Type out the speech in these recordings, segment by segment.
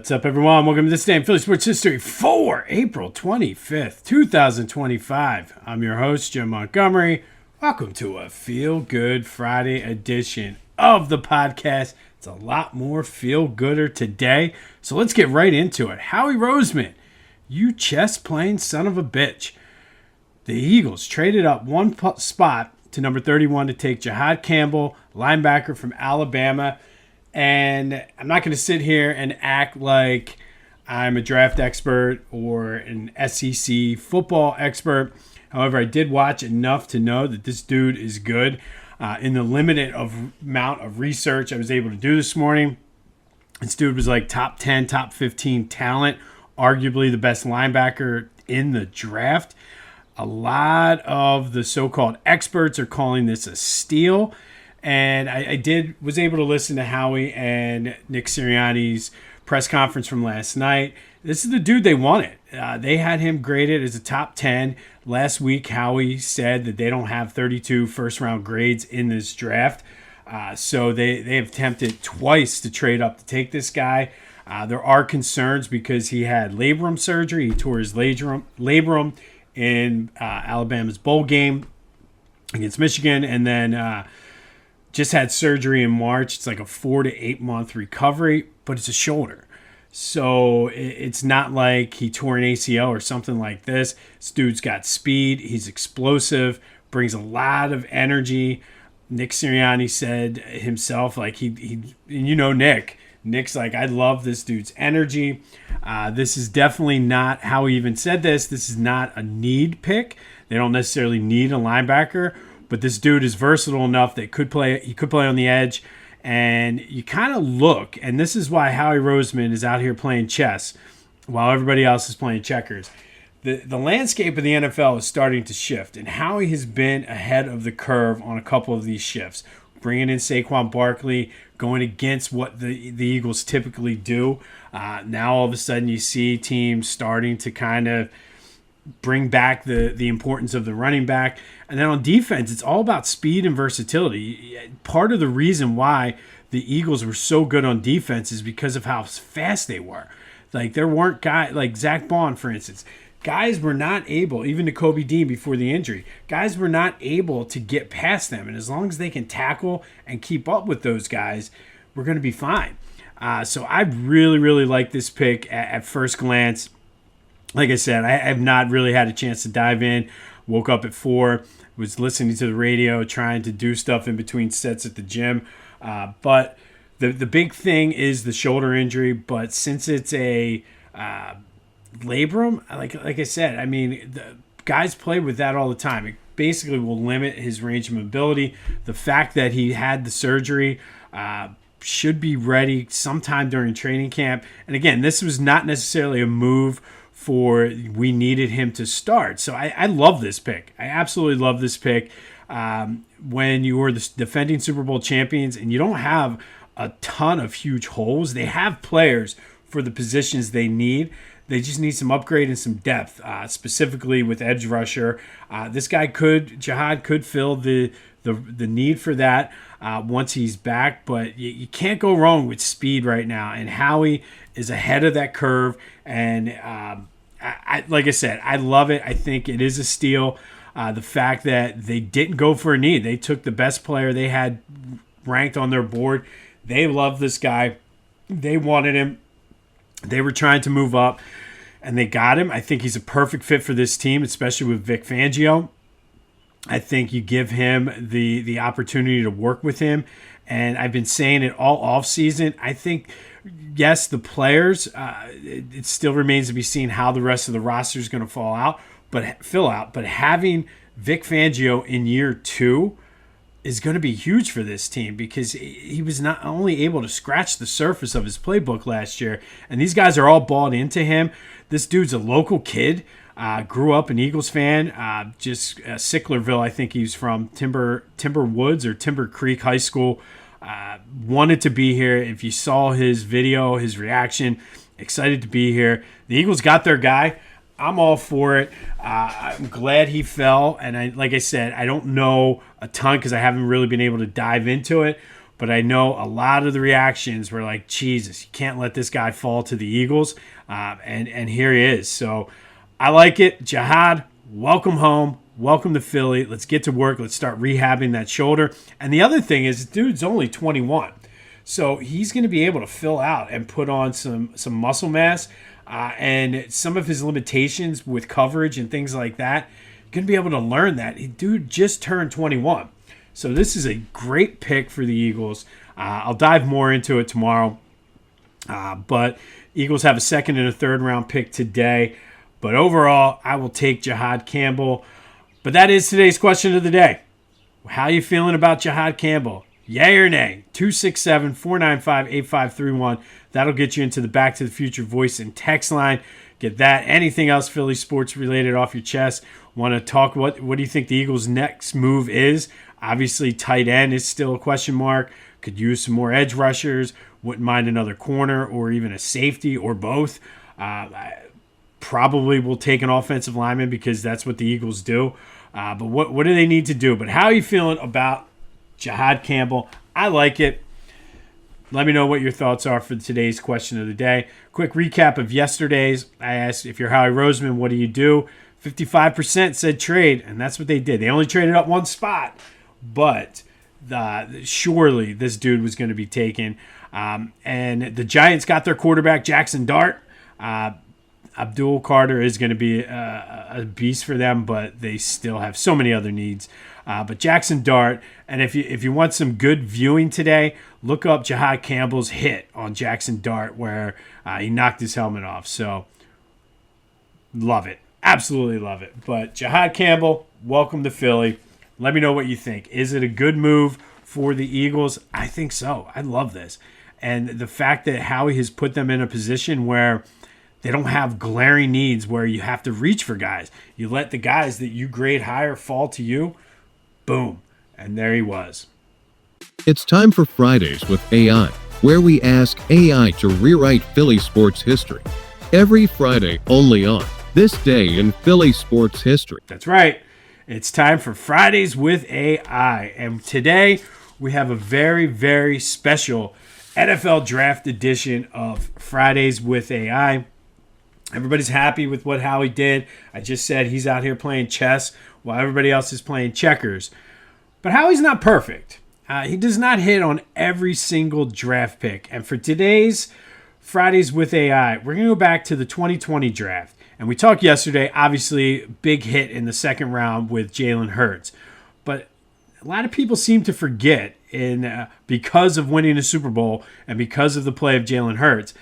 What's up, everyone? Welcome to this day in Philly Sports History for April 25th, 2025. I'm your host, Jim Montgomery. Welcome to a Feel Good Friday edition of the podcast. It's a lot more feel-gooder today, so let's get right into it. Howie Roseman, you chess-playing son of a bitch. The Eagles traded up one spot to number 31 to take Jihaad Campbell, linebacker from Alabama. And I'm not going to sit here and act like I'm a draft expert or an SEC football expert. However, I did watch enough to know that this dude is good. In the limited amount of research I was able to do this morning, this dude was like top 10, top 15 talent, arguably the best linebacker in the draft. A lot of the so-called experts are calling this a steal. And I was able to listen to Howie and Nick Sirianni's press conference from last night. This is the dude they wanted. They had him graded as a top 10. Last week, Howie said that they don't have 32 first-round grades in this draft. So they have attempted twice to trade up to take this guy. There are concerns because he had labrum surgery. He tore his labrum in Alabama's bowl game against Michigan, and then just had surgery in March. It's like a 4 to 8 month recovery, but it's a shoulder. So it's not like he tore an ACL or something like this. This dude's got speed. He's explosive, brings a lot of energy. Nick Sirianni said himself, like and you know Nick's like, I love this dude's energy. This is definitely not how he even said this. This is not a need pick. They don't necessarily need a linebacker. But this dude is versatile enough that he could play on the edge. And you kind of look, and this is why Howie Roseman is out here playing chess while everybody else is playing checkers. The landscape of the NFL is starting to shift, and Howie has been ahead of the curve on a couple of these shifts. Bringing in Saquon Barkley, going against what the Eagles typically do. Now all of a sudden you see teams starting to kind of bring back the importance of the running back. And then on defense, it's all about speed and versatility. Part of the reason why the Eagles were so good on defense is because of how fast they were. Like, there weren't guys like Zach Bond, for instance. Guys were not able, even to Kobe Dean before the injury, guys were not able to get past them. And as long as they can tackle and keep up with those guys, we're going to be fine. So I really, really like this pick at first glance. Like I said, I have not really had a chance to dive in. Woke up at 4, was listening to the radio, trying to do stuff in between sets at the gym. But the big thing is the shoulder injury. But since it's a labrum, like I said, I mean, the guys play with that all the time. It basically will limit his range of mobility. The fact that he had the surgery should be ready sometime during training camp. And again, this was not necessarily a move for we needed him to start. So I love this pick. I absolutely love this pick. When you were the defending Super Bowl champions and you don't have a ton of huge holes, they have players for the positions they need. They just need some upgrade and some depth, specifically with edge rusher. This guy Jihaad could fill the need for that once he's back, but you can't go wrong with speed right now. And Howie is ahead of that curve, and like I said, I love it. I think it is a steal. The fact that they didn't go for a need, they took the best player they had ranked on their board. They love this guy. They wanted him. They were trying to move up, and they got him. I think he's a perfect fit for this team, especially with Vic Fangio. I think you give him the opportunity to work with him. And I've been saying it all offseason. I think, yes, the players, it still remains to be seen how the rest of the roster is going to fill out. But having Vic Fangio in year 2 is going to be huge for this team because he was not only able to scratch the surface of his playbook last year, and these guys are all bought into him. This dude's a local kid. Grew up an Eagles fan, just Sicklerville, I think he's from Timber Woods or Timber Creek High School. Wanted to be here. If you saw his video, his reaction, excited to be here. The Eagles got their guy. I'm all for it. I'm glad he fell. And like I said, I don't know a ton because I haven't really been able to dive into it. but I know a lot of the reactions were like, Jesus, you can't let this guy fall to the Eagles. And here he is. So I like it. Jihaad, welcome home. Welcome to Philly. Let's get to work. Let's start rehabbing that shoulder. And the other thing is, dude's only 21. So he's going to be able to fill out and put on some muscle mass. And some of his limitations with coverage and things like that, going to be able to learn that. Dude just turned 21. So this is a great pick for the Eagles. I'll dive more into it tomorrow. But Eagles have a second and a third round pick today. But overall, I will take Jihaad Campbell. But that is today's question of the day. How are you feeling about Jihaad Campbell? Yay or nay? 267-495-8531. That'll get you into the Back to the Future voice and text line. Get that. Anything else Philly sports related off your chest? Want to talk what do you think the Eagles' next move is? Obviously, tight end is still a question mark. Could use some more edge rushers. Wouldn't mind another corner or even a safety or both. Probably will take an offensive lineman because that's what the Eagles do. But what do they need to do? But how are you feeling about Jihaad Campbell? I like it. Let me know what your thoughts are for today's question of the day. Quick recap of yesterday's. I asked, if you're Howie Roseman, what do you do? 55% said trade, and that's what they did. They only traded up one spot, but surely this dude was going to be taken. And the Giants got their quarterback, Jackson Dart. Abdul Carter is going to be a beast for them, but they still have so many other needs. But Jackson Dart, and if you want some good viewing today, look up Jihaad Campbell's hit on Jackson Dart where he knocked his helmet off. So love it. Absolutely love it. But Jihaad Campbell, welcome to Philly. Let me know what you think. Is it a good move for the Eagles? I think so. I love this. And the fact that Howie has put them in a position where they don't have glaring needs where you have to reach for guys. You let the guys that you grade higher fall to you. Boom. And there he was. It's time for Fridays with AI, where we ask AI to rewrite Philly sports history. Every Friday only on This Day in Philly Sports History. That's right. It's time for Fridays with AI. And today we have a very, very special NFL Draft edition of Fridays with AI. Everybody's happy with what Howie did. I just said he's out here playing chess while everybody else is playing checkers. But Howie's not perfect. He does not hit on every single draft pick. And for today's Fridays with AI, we're going to go back to the 2020 draft. And we talked yesterday, obviously, big hit in the second round with Jalen Hurts. But a lot of people seem to forget, because of winning a Super Bowl and because of the play of Jalen Hurts,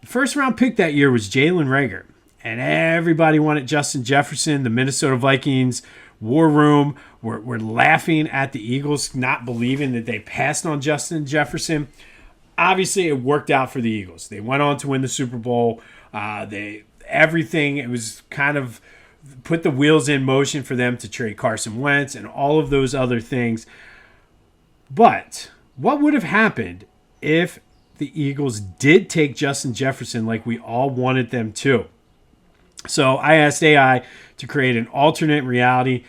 the first round pick that year was Jalen Reagor. And everybody wanted Justin Jefferson. The Minnesota Vikings war room were laughing at the Eagles, not believing that they passed on Justin Jefferson. Obviously, it worked out for the Eagles. They went on to win the Super Bowl. It was kind of put the wheels in motion for them to trade Carson Wentz and all of those other things. But what would have happened if the Eagles did take Justin Jefferson like we all wanted them to? So I asked AI to create an alternate reality,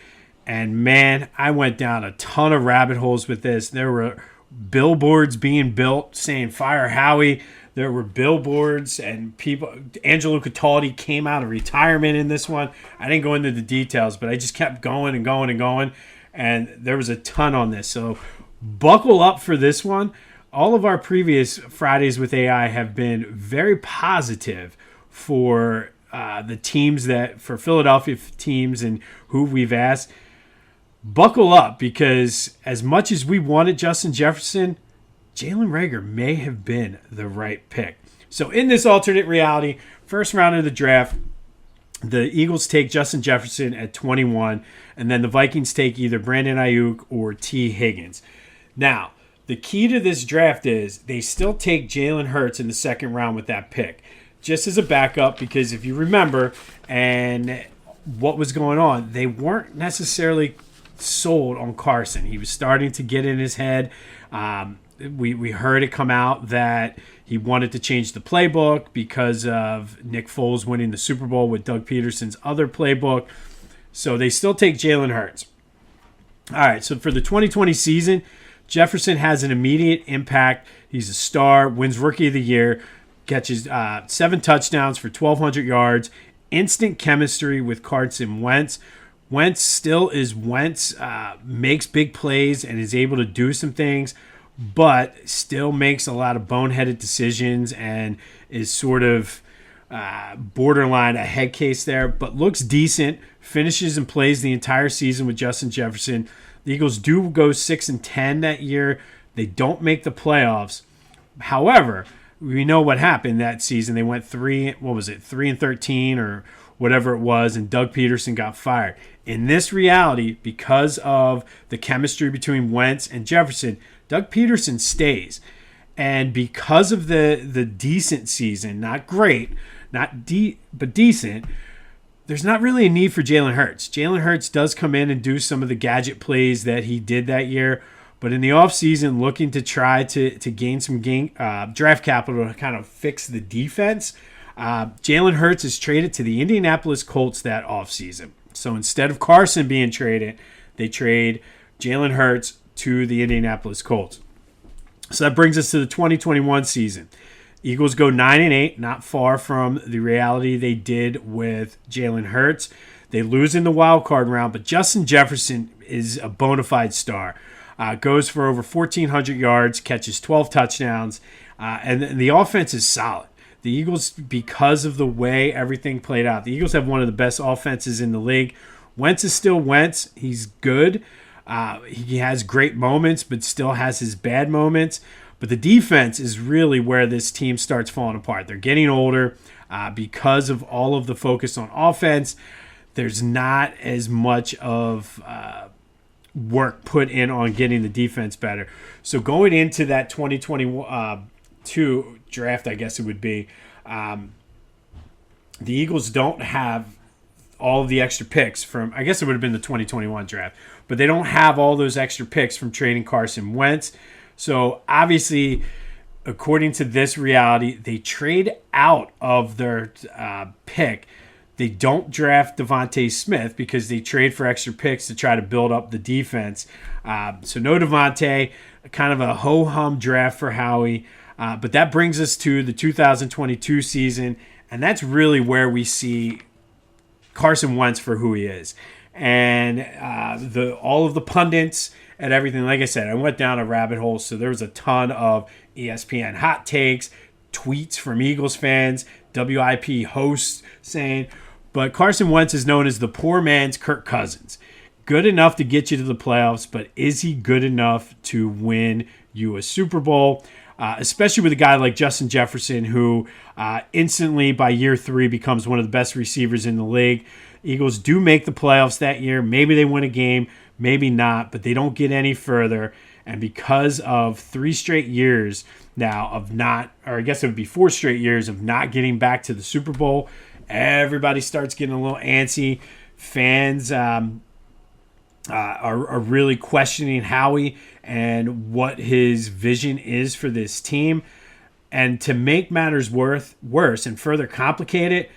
and man, I went down a ton of rabbit holes with this. There were billboards being built saying "Fire Howie." There were billboards and people. Angelo Cataldi came out of retirement in this one. I didn't go into the details, but I just kept going and going and going, and there was a ton on this. So buckle up for this one. All of our previous Fridays with AI have been very positive for the teams for Philadelphia teams and who we've asked. Buckle up, because as much as we wanted Justin Jefferson, Jalen Reagor may have been the right pick. So in this alternate reality, first round of the draft, the Eagles take Justin Jefferson at 21, and then the Vikings take either Brandon Ayuk or T. Higgins. Now, the key to this draft is they still take Jalen Hurts in the second round with that pick, just as a backup, because if you remember and what was going on, they weren't necessarily sold on Carson. He was starting to get in his head. We heard it come out that he wanted to change the playbook because of Nick Foles winning the Super Bowl with Doug Peterson's other playbook. So they still take Jalen Hurts. All right, so for the 2020 season, Jefferson has an immediate impact. He's a star, wins Rookie of the Year, catches 7 touchdowns for 1,200 yards, instant chemistry with Carson Wentz. Wentz still is Wentz, makes big plays and is able to do some things, but still makes a lot of boneheaded decisions and is sort of borderline a head case there, but looks decent, finishes and plays the entire season with Justin Jefferson. The Eagles do go 6-10 that year. They don't make the playoffs. However, we know what happened that season. They went 3-13 or whatever it was, and Doug Peterson got fired. In this reality, because of the chemistry between Wentz and Jefferson, Doug Peterson stays. And because of the decent season, not great, but decent, there's not really a need for Jalen Hurts. Jalen Hurts does come in and do some of the gadget plays that he did that year, but in the offseason, looking to try to gain some draft capital to kind of fix the defense, Jalen Hurts is traded to the Indianapolis Colts that offseason. So instead of Carson being traded, they trade Jalen Hurts to the Indianapolis Colts. So that brings us to the 2021 season. Eagles go 9-8, not far from the reality they did with Jalen Hurts. They lose in the wild card round, but Justin Jefferson is a bona fide star. Goes for over 1,400 yards, catches 12 touchdowns, and the offense is solid. The Eagles, because of the way everything played out, the Eagles have one of the best offenses in the league. Wentz is still Wentz. He's good. He has great moments, but still has his bad moments. But the defense is really where this team starts falling apart. They're getting older because of all of the focus on offense. There's not as much of work put in on getting the defense better. So going into that 2022 draft, I guess it would be, the Eagles don't have all of the extra picks from, I guess it would have been the 2021 draft, but they don't have all those extra picks from trading Carson Wentz. So obviously, according to this reality, they trade out of their pick. They don't draft Devontae Smith because they trade for extra picks to try to build up the defense. So no Devontae, kind of a ho-hum draft for Howie. But that brings us to the 2022 season, and that's really where we see Carson Wentz for who he is. And all of the pundits and everything, like I said, I went down a rabbit hole, so there was a ton of ESPN hot takes, tweets from Eagles fans, WIP hosts saying, but Carson Wentz is known as the poor man's Kirk Cousins. Good enough to get you to the playoffs, but is he good enough to win you a Super Bowl? Especially with a guy like Justin Jefferson, who instantly by year 3 becomes one of the best receivers in the league. Eagles do make the playoffs that year. Maybe they win a game, maybe not, but they don't get any further. And because of 3 straight years now of not, or I guess it would be 4 straight years of not getting back to the Super Bowl, everybody starts getting a little antsy. Fans are really questioning Howie and what his vision is for this team. And to make matters worse and further complicate it,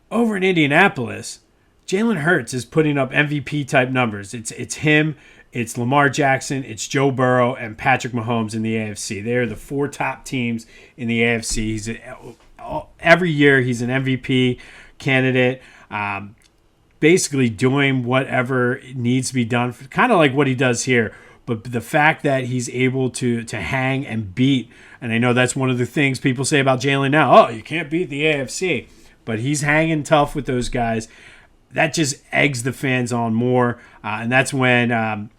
over in Indianapolis, Jalen Hurts is putting up MVP-type numbers. It's him, it's Lamar Jackson, it's Joe Burrow, and Patrick Mahomes in the AFC. They're the 4 top teams in the AFC. Every year he's an MVP candidate, basically doing whatever needs to be done, kind of like what he does here. But the fact that he's able to hang and beat, and I know that's one of the things people say about Jalen now, oh, you can't beat the AFC. But he's hanging tough with those guys. That just eggs the fans on more. And that's when,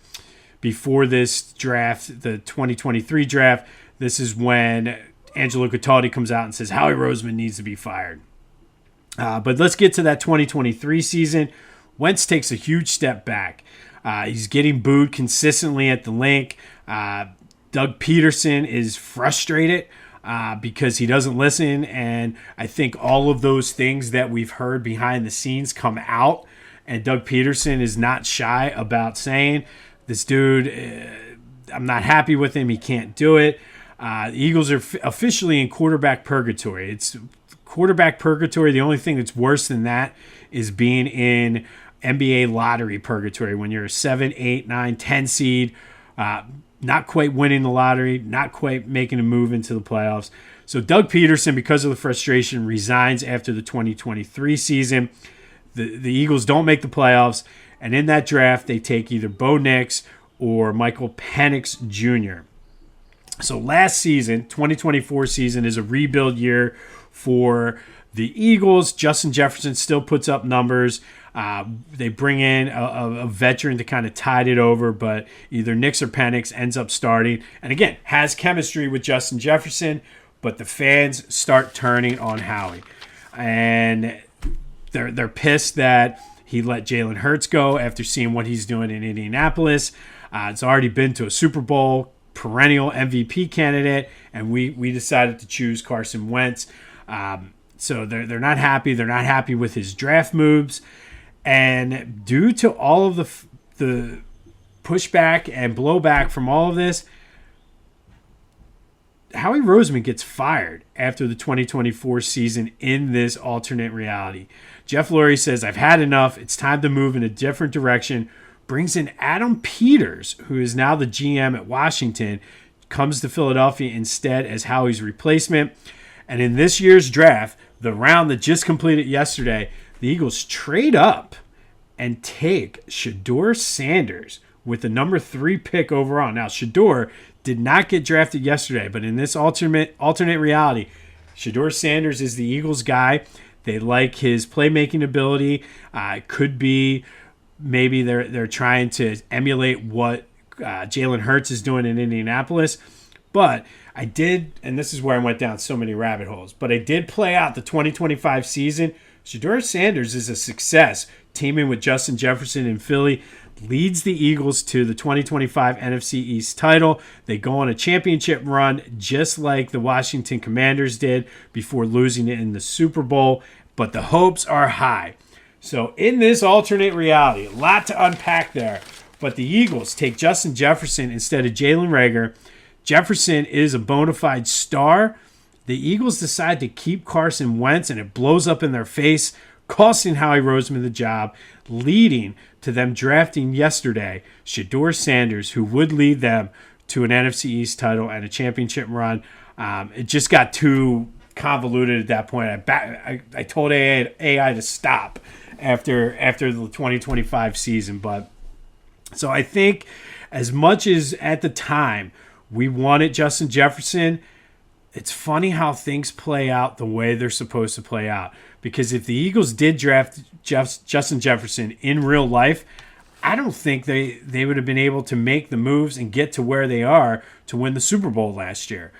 before this draft, the 2023 draft, this is when Angelo Cataldi comes out and says Howie Roseman needs to be fired. But let's get to that 2023 season. Wentz takes a huge step back. He's getting booed consistently at the link. Doug Peterson is frustrated because he doesn't listen. And I think all of those things that we've heard behind the scenes come out. And Doug Peterson is not shy about saying, this dude, I'm not happy with him. He can't do it. The Eagles are officially in quarterback purgatory. It's quarterback purgatory. The only thing that's worse than that is being in NBA lottery purgatory when you're a 7, 8, 9, 10 seed. not quite winning the lottery, not quite making a move into the playoffs. So Doug Peterson, because of the frustration, resigns after the 2023 season. The Eagles don't make the playoffs, and in that draft, they take either Bo Nix or Michael Penix Jr. So last season, 2024 season, is a rebuild year for the Eagles. Justin Jefferson still puts up numbers. They bring in a veteran to kind of tide it over, but either Nix or Penix ends up starting. And again, has chemistry with Justin Jefferson, but the fans start turning on Howie. And they're pissed that he let Jalen Hurts go after seeing what he's doing in Indianapolis. It's already been to a Super Bowl, perennial MVP candidate, and we decided to choose Carson Wentz. So they're not happy. They're not happy with his draft moves. And due to all of the pushback and blowback from all of this, Howie Roseman gets fired after the 2024 season in this alternate reality. Jeff Lurie says, "I've had enough. It's time to move in a different direction." Brings in Adam Peters, who is now the GM at Washington, comes to Philadelphia instead as Howie's replacement. And in this year's draft, the round that just completed yesterday, the Eagles trade up and take Shedeur Sanders with the number 3 pick overall. Now, Shedeur did not get drafted yesterday, but in this alternate reality, Shedeur Sanders is the Eagles guy. They like his playmaking ability. It could be maybe they're trying to emulate what Jalen Hurts is doing in Indianapolis. But I did, and this is where I went down so many rabbit holes, but I did play out the 2025 season. Shedeur Sanders is a success, teaming with Justin Jefferson in Philly, leads the Eagles to the 2025 NFC East title. They go on a championship run just like the Washington Commanders did before losing it in the Super Bowl, but the hopes are high. So in this alternate reality, a lot to unpack there, but the Eagles take Justin Jefferson instead of Jalen Reagor. Jefferson is a bona fide star. The Eagles decide to keep Carson Wentz, and it blows up in their face, costing Howie Roseman the job, leading to them drafting yesterday Shedeur Sanders, who would lead them to an NFC East title and a championship run. It just got too convoluted at that point. I told AI to stop after the 2025 season. But so I think as much as at the time we wanted Justin Jefferson, it's funny how things play out the way they're supposed to play out. Because if the Eagles did draft Justin Jefferson in real life, I don't think they would have been able to make the moves and get to where they are to win the Super Bowl last year.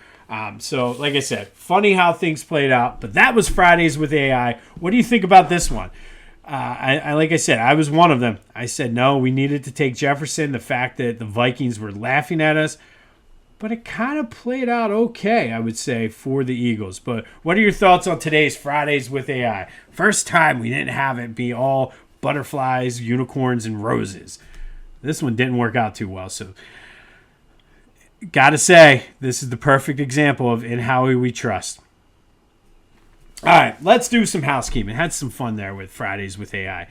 So, like I said, funny how things played out. But that was Fridays with AI. What do you think about this one? Like I said, I was one of them. I said, no, we needed to take Jefferson. The fact that the Vikings were laughing at us. But it kind of played out okay, I would say, for the Eagles. But what are your thoughts on today's Fridays with AI? First time we didn't have it be all butterflies, unicorns, and roses. This one didn't work out too well. So, gotta say, this is the perfect example of in Howie we trust. All right, let's do some housekeeping. Had some fun there with Fridays with AI.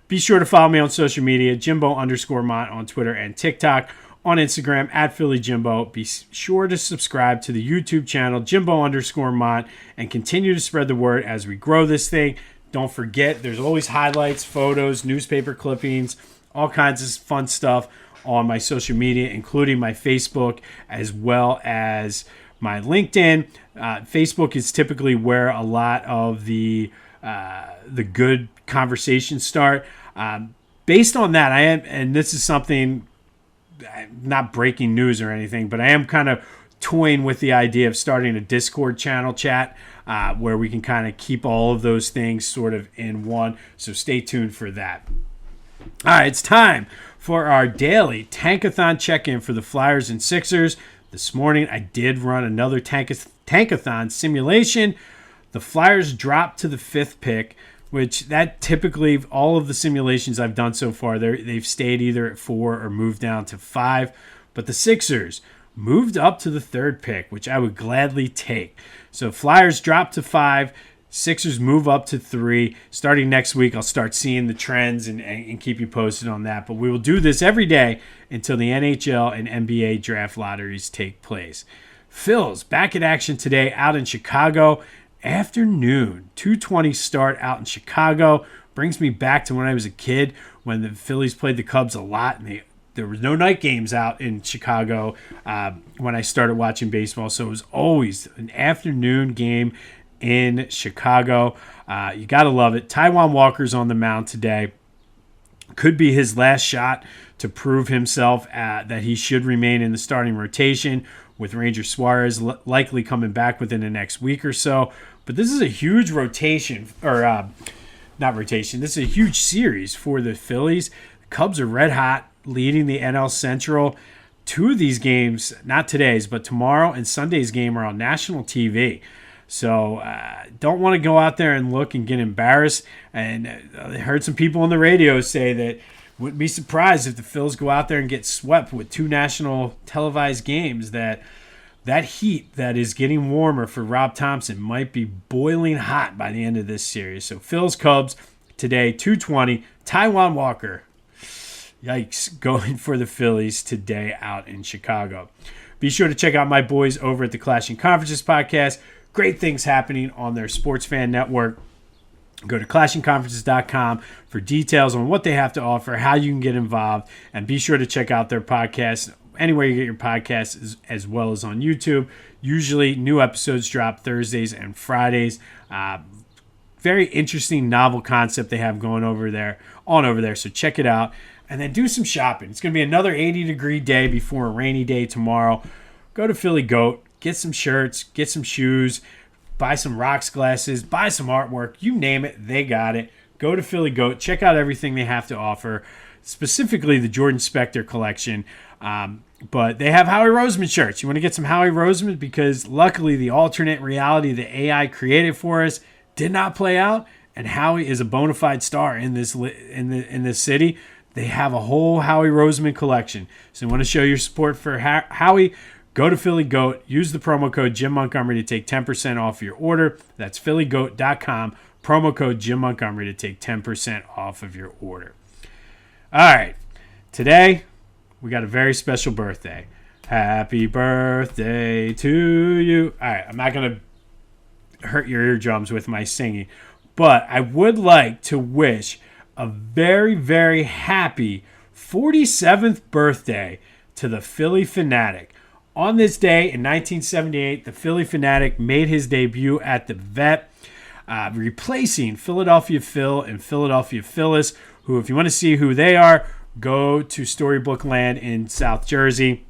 Be sure to follow me on social media, Jimbo_Mont on Twitter and TikTok. On Instagram, at Philly Jimbo. Be sure to subscribe to the YouTube channel, Jimbo_Mont, and continue to spread the word as we grow this thing. Don't forget, there's always highlights, photos, newspaper clippings, all kinds of fun stuff on my social media, including my Facebook as well as my LinkedIn. Facebook is typically where a lot of the good conversations start. Based on that, I am, and this is something, not breaking news or anything, but I am kind of toying with the idea of starting a Discord channel chat where we can kind of keep all of those things sort of in one. So stay tuned for that. All right, it's time for our daily Tankathon check-in for the Flyers and Sixers. This morning, I did run another Tankathon simulation. The Flyers dropped to the 5th pick, which that typically, all of the simulations I've done so far, they've stayed either at 4 or moved down to 5. But the Sixers moved up to the 3rd pick, which I would gladly take. So Flyers dropped to 5. Sixers move up to 3. Starting next week, I'll start seeing the trends and keep you posted on that. But we will do this every day until the NHL and NBA draft lotteries take place. Phils back in action today out in Chicago. Afternoon, 2:20 start out in Chicago. Brings me back to when I was a kid when the Phillies played the Cubs a lot. And there was no night games out in Chicago when I started watching baseball. So it was always an afternoon game in Chicago. You got to love it. Taijuan Walker's on the mound today. Could be his last shot to prove himself that he should remain in the starting rotation, with Ranger Suarez likely coming back within the next week or so. But this is a huge rotation, or not rotation. This is a huge series for the Phillies. The Cubs are red hot, leading the NL Central. 2 of these games, not today's, but tomorrow and Sunday's game, are on national TV. So don't want to go out there and look and get embarrassed. And I heard some people on the radio say that wouldn't be surprised if the Phils go out there and get swept with 2 national televised games. That heat that is getting warmer for Rob Thompson might be boiling hot by the end of this series. So Phils Cubs today, 2:20. Taijuan Walker, yikes, going for the Phillies today out in Chicago. Be sure to check out my boys over at the Clashing Conferences podcast. Great things happening on their Sports Fan Network. Go to clashingconferences.com for details on what they have to offer, how you can get involved, and be sure to check out their podcast anywhere you get your podcasts, as well as on YouTube. Usually new episodes drop Thursdays and Fridays. Very interesting, novel concept they have going over there, so check it out. And then do some shopping. It's going to be another 80-degree day before a rainy day tomorrow. Go to Philly Goat. Get some shirts, get some shoes, buy some rocks glasses, buy some artwork. You name it, they got it. Go to Philly Goat. Check out everything they have to offer, specifically the Jordan Spector collection. But they have Howie Roseman shirts. You want to get some Howie Roseman because luckily the alternate reality the AI created for us did not play out, and Howie is a bona fide star in this city. They have a whole Howie Roseman collection. So you want to show your support for Howie? Go to Philly Goat, use the promo code Jim Montgomery to take 10% off your order. That's phillygoat.com, promo code Jim Montgomery to take 10% off of your order. All right, today we got a very special birthday. Happy birthday to you. All right, I'm not going to hurt your eardrums with my singing, but I would like to wish a very, very happy 47th birthday to the Phillie Phanatic. On this day in 1978, the Phillie Phanatic made his debut at the Vet, replacing Philadelphia Phil and Philadelphia Phyllis, who, if you want to see who they are, go to Storybook Land in South Jersey.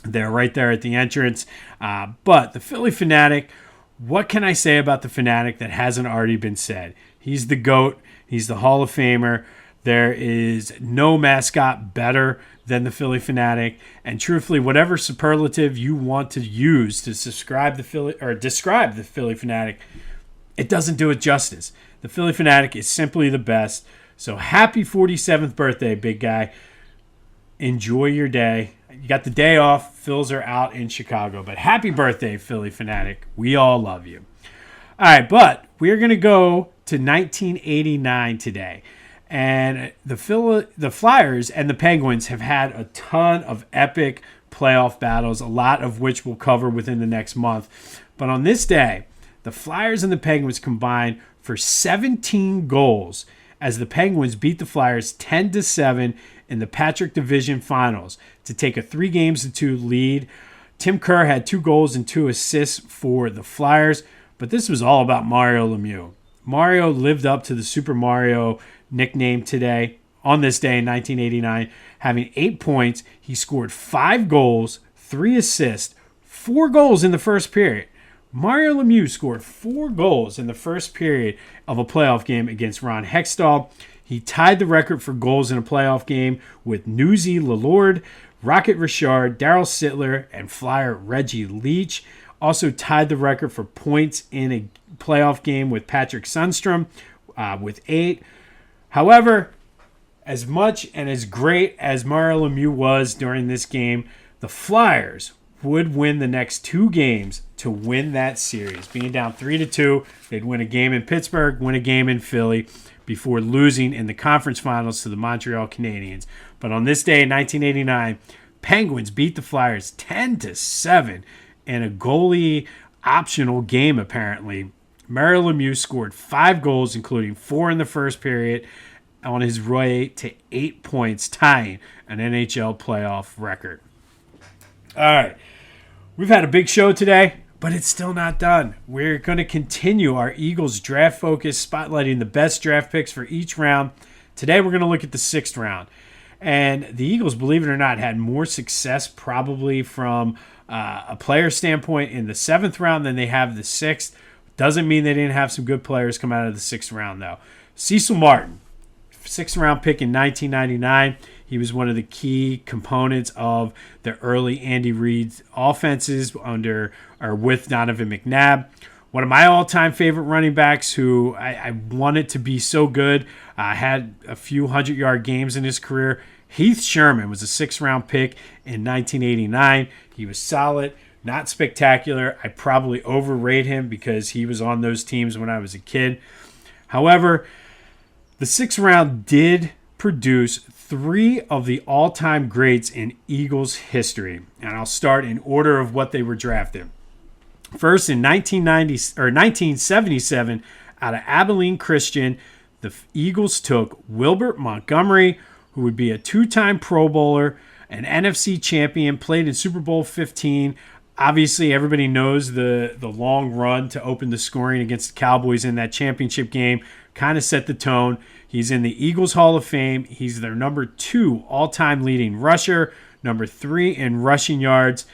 They're right there at the entrance. But the Phillie Phanatic, what can I say about the Phanatic that hasn't already been said? He's the GOAT. He's the Hall of Famer. There is no mascot better than the Phillie Phanatic, and truthfully, whatever superlative you want to use to describe the Phillie Phanatic, it doesn't do it justice. The Phillie Phanatic is simply the best. So happy 47th birthday, big guy. Enjoy your day. You got the day off. Phils are out in Chicago, but happy birthday, Phillie Phanatic. We all love you. All right, but we're going to go to 1989 today. And the Flyers and the Penguins have had a ton of epic playoff battles, a lot of which we'll cover within the next month. But on this day, the Flyers and the Penguins combined for 17 goals as the Penguins beat the Flyers 10-7 in the Patrick Division Finals to take a 3-2 lead. Tim Kerr had 2 goals and 2 assists for the Flyers, but this was all about Mario Lemieux. Mario lived up to the Super Mario nickname today, on this day in 1989, having 8 points. He scored 5 goals, 3 assists, 4 goals in the first period. Mario Lemieux scored 4 goals in the first period of a playoff game against Ron Hextall. He tied the record for goals in a playoff game with Newsy Lillard, Rocket Richard, Daryl Sittler, and Flyer Reggie Leach. Also tied the record for points in a playoff game with Patrick Sundstrom with 8. However, as much and as great as Mario Lemieux was during this game, the Flyers would win the next 2 games to win that series. Being down 3-2, they'd win a game in Pittsburgh, win a game in Philly, before losing in the conference finals to the Montreal Canadiens. But on this day in 1989, Penguins beat the Flyers 10-7 in a goalie optional game, apparently. Mario Lemieux scored 5 goals, including 4 in the first period, on his way to 8 points, tying an NHL playoff record. All right. We've had a big show today, but it's still not done. We're going to continue our Eagles draft focus, spotlighting the best draft picks for each round. Today, we're going to look at the 6th round. And the Eagles, believe it or not, had more success probably from a player standpoint in the 7th round than they have the 6th. Doesn't mean they didn't have some good players come out of the 6th round, though. Cecil Martin, 6th round pick in 1999. He was one of the key components of the early Andy Reid offenses with Donovan McNabb. One of my all-time favorite running backs who I wanted to be so good, had a few 100-yard games in his career. Heath Sherman was a 6th-round pick in 1989. He was solid, not spectacular. I probably overrate him because he was on those teams when I was a kid. However, the 6th round did produce 3 of the all-time greats in Eagles history. And I'll start in order of what they were drafted. First, in 1977, out of Abilene Christian, the Eagles took Wilbert Montgomery, who would be a 2-time Pro Bowler, an NFC champion, played in Super Bowl 15. Obviously, everybody knows the long run to open the scoring against the Cowboys in that championship game kind of set the tone. He's in the Eagles Hall of Fame. He's their number 2 all-time leading rusher, number 3 in rushing yards.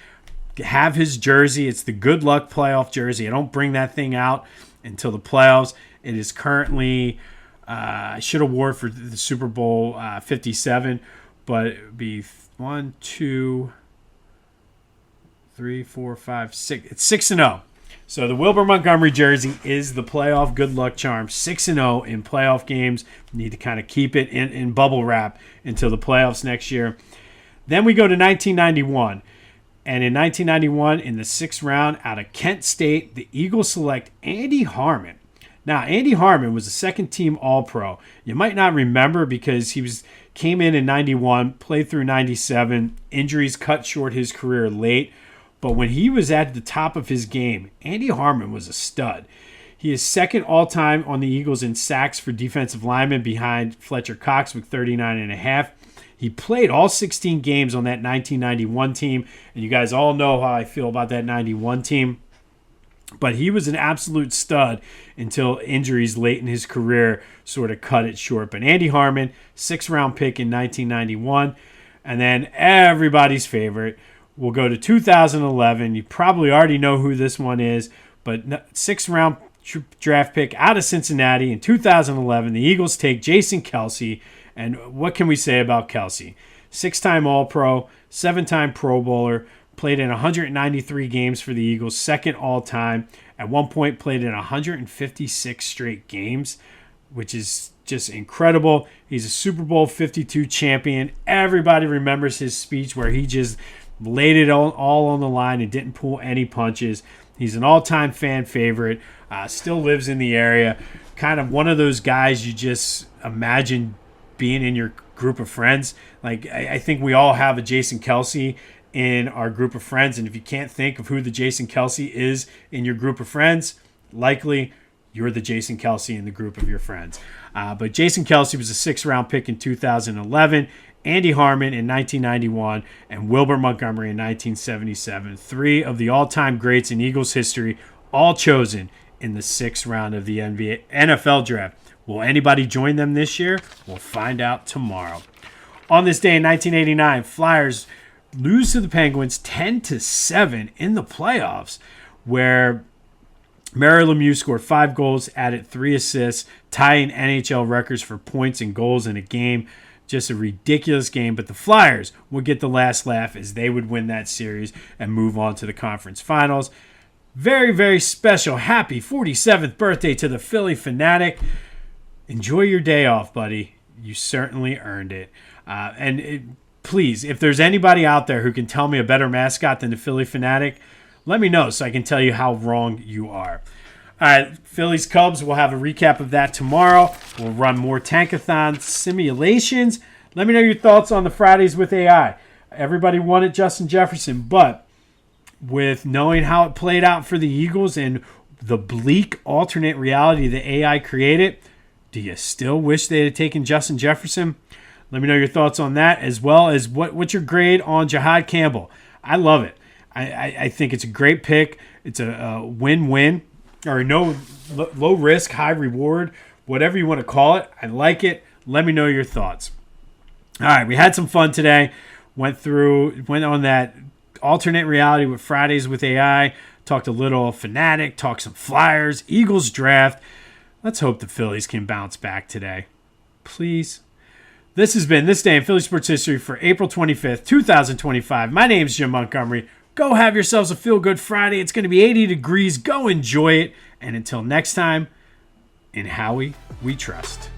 Have his jersey. It's the good luck playoff jersey. I don't bring that thing out until the playoffs. It is currently, I should have wore it for the Super Bowl 57, but it would be 1, 2, 3, 4, 5, 6. It's 6-0. So the Wilbur Montgomery jersey is the playoff good luck charm. 6-0 in playoff games. Need to kind of keep it in bubble wrap until the playoffs next year. Then we go to 1991. And in 1991, in the 6th round, out of Kent State, the Eagles select Andy Harmon. Now, Andy Harmon was a second-team All-Pro. You might not remember because he came in 91, played through 97. Injuries cut short his career late. But when he was at the top of his game, Andy Harmon was a stud. He is second all-time on the Eagles in sacks for defensive linemen behind Fletcher Cox with 39.5. He played all 16 games on that 1991 team, and you guys all know how I feel about that 91 team. But he was an absolute stud until injuries late in his career sort of cut it short. But Andy Harmon, 6th-round pick in 1991. And then everybody's favorite, we'll go to 2011. You probably already know who this one is, but 6th-round draft pick out of Cincinnati in 2011. The Eagles take Jason Kelce. And what can we say about Kelce? 6-time All-Pro, 7-time Pro Bowler, played in 193 games for the Eagles, second all-time. At one point, played in 156 straight games, which is just incredible. He's a Super Bowl 52 champion. Everybody remembers his speech where he just laid it all on the line and didn't pull any punches. He's an all-time fan favorite, still lives in the area. Kind of one of those guys you just imagine being in your group of friends. Like, I think we all have a Jason Kelce in our group of friends, and if you can't think of who the Jason Kelce is in your group of friends, likely you're the Jason Kelce in the group of your friends. But Jason Kelce was a 6th-round pick in 2011, Andy Harmon in 1991, and Wilbur Montgomery in 1977. 3 of the all-time greats in Eagles history, all chosen in the 6th round of the NFL draft. Will anybody join them this year? We'll find out tomorrow. On this day in 1989, Flyers lose to the Penguins 10-7 in the playoffs, where Mario Lemieux scored 5 goals, added 3 assists, tying NHL records for points and goals in a game. Just a ridiculous game, but the Flyers would get the last laugh as they would win that series and move on to the conference finals. Very, very special. Happy 47th birthday to the Phillie Phanatic. Enjoy your day off, buddy. You certainly earned it. please, if there's anybody out there who can tell me a better mascot than the Phillie Phanatic, let me know so I can tell you how wrong you are. All right, Phillies Cubs, we'll have a recap of that tomorrow. We'll run more Tankathon simulations. Let me know your thoughts on the Fridays with AI. Everybody wanted Justin Jefferson, but with knowing how it played out for the Eagles and the bleak alternate reality that AI created, do you still wish they had taken Justin Jefferson? Let me know your thoughts on that, as well as what's your grade on Jihaad Campbell. I love it. I think it's a great pick. It's a win-win, or no low risk, high reward, whatever you want to call it. I like it. Let me know your thoughts. All right, we had some fun today. Went on that alternate reality with Fridays with AI. Talked a little Phanatic, talked some Flyers, Eagles draft. Let's hope the Phillies can bounce back today. Please. This has been This Day in Philly Sports History for April 25th, 2025. My name's Jim Montgomery. Go have yourselves a feel-good Friday. It's going to be 80 degrees. Go enjoy it. And until next time, in Howie, we trust.